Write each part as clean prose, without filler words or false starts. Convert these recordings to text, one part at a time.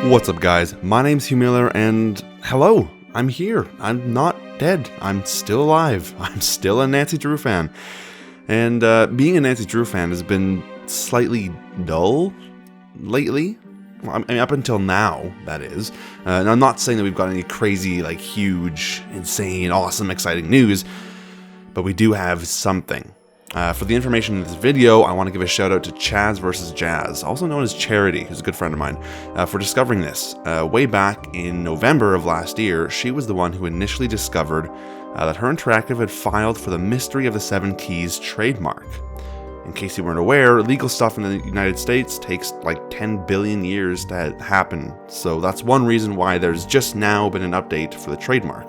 What's up, guys? My name's Hugh Miller, and hello, I'm here. I'm not dead. I'm still alive. I'm still a Nancy Drew fan. And being a Nancy Drew fan has been slightly dull lately. I mean, up until now, that is. And I'm not saying that we've got any crazy, like, huge, insane, awesome, exciting news, but we do have something. For the information in this video, I want to give a shout out to Chaz vs. Jazz, also known as Charity, who's a good friend of mine, for discovering this. Way back in November of last year, she was the one who initially discovered that Her Interactive had filed for the Mystery of the Seven Keys trademark. In case you weren't aware, legal stuff in the United States takes like 10 billion years to happen, so that's one reason why there's just now been an update for the trademark.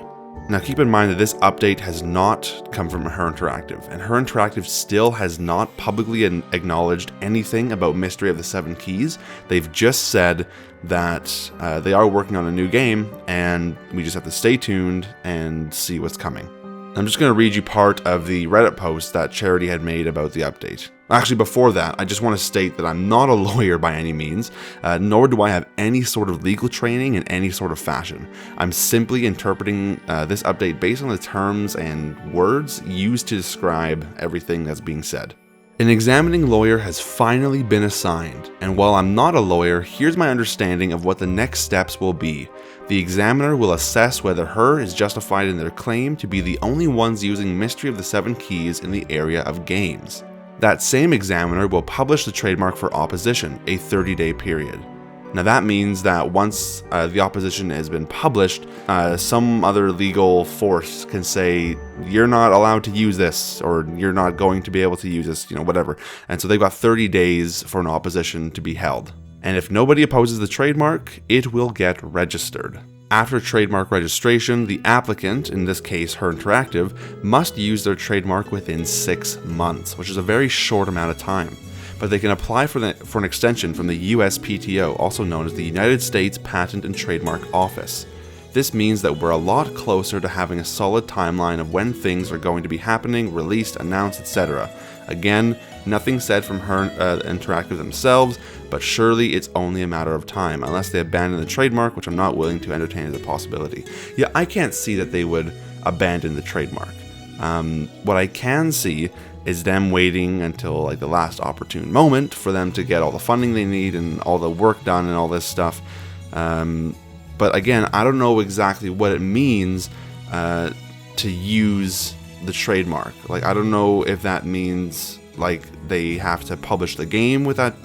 Now keep in mind that this update has not come from Her Interactive, and Her Interactive still has not publicly acknowledged anything about Mystery of the Seven Keys. They've just said that they are working on a new game, and we just have to stay tuned and see what's coming. I'm just going to read you part of the Reddit post that Charity had made about the update. Actually, before that, I just want to state that I'm not a lawyer by any means, nor do I have any sort of legal training in any sort of fashion. I'm simply interpreting this update based on the terms and words used to describe everything that's being said. An examining lawyer has finally been assigned, and while I'm not a lawyer, here's my understanding of what the next steps will be. The examiner will assess whether Her is justified in their claim to be the only ones using Mystery of the Seven Keys in the area of games. That same examiner will publish the trademark for opposition, a 30-day period. Now that means that once the opposition has been published, some other legal force can say, you're not allowed to use this, or you're not going to be able to use this, whatever. And so they've got 30 days for an opposition to be held. And if nobody opposes the trademark, it will get registered. After trademark registration, the applicant, in this case Her Interactive, must use their trademark within 6 months, which is a very short amount of time. But they can apply for an extension from the USPTO, also known as the United States Patent and Trademark Office. This means that we're a lot closer to having a solid timeline of when things are going to be happening, released, announced, etc. Again, nothing said from Her Interactive themselves, but surely it's only a matter of time, unless they abandon the trademark, which I'm not willing to entertain as a possibility. Yeah, I can't see that they would abandon the trademark. What I can see is them waiting until like the last opportune moment for them to get all the funding they need and all the work done and all this stuff. But again, I don't know exactly what it means to use the trademark. Like, I don't know if that means like they have to publish the game with that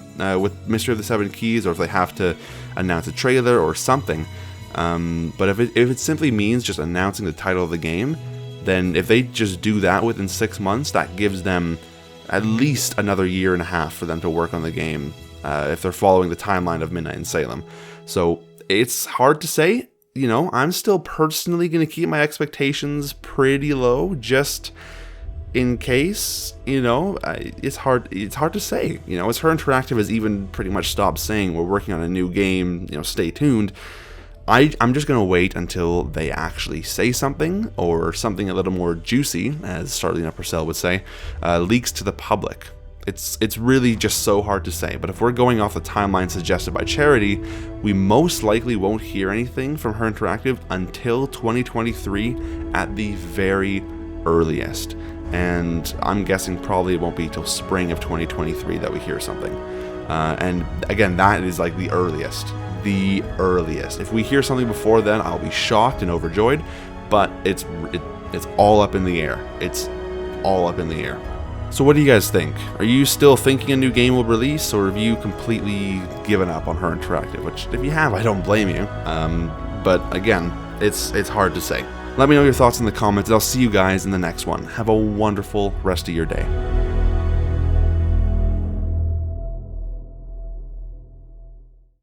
with Mystery of the Seven Keys, or if they have to announce a trailer or something. But if it simply means just announcing the title of the game, then if they just do that within 6 months, that gives them at least another year and a half for them to work on the game, if they're following the timeline of Midnight in Salem. So it's hard to say. I'm still personally going to keep my expectations pretty low, just in case. It's hard to say. As Her Interactive has even pretty much stopped saying we're working on a new game, stay tuned. I'm just going to wait until they actually say something, or something a little more juicy, as Starlina Purcell would say, leaks to the public. It's really just so hard to say, but if we're going off the timeline suggested by Charity, we most likely won't hear anything from Her Interactive until 2023 at the very earliest. And I'm guessing probably it won't be till spring of 2023 that we hear something. And again, that is like the earliest. The earliest. If we hear something before then, I'll be shocked and overjoyed, but it's all up in the air. It's all up in the air. So what do you guys think? Are you still thinking a new game will release, or have you completely given up on Her Interactive? Which, if you have, I don't blame you. But again, it's hard to say. Let me know your thoughts in the comments, and I'll see you guys in the next one. Have a wonderful rest of your day.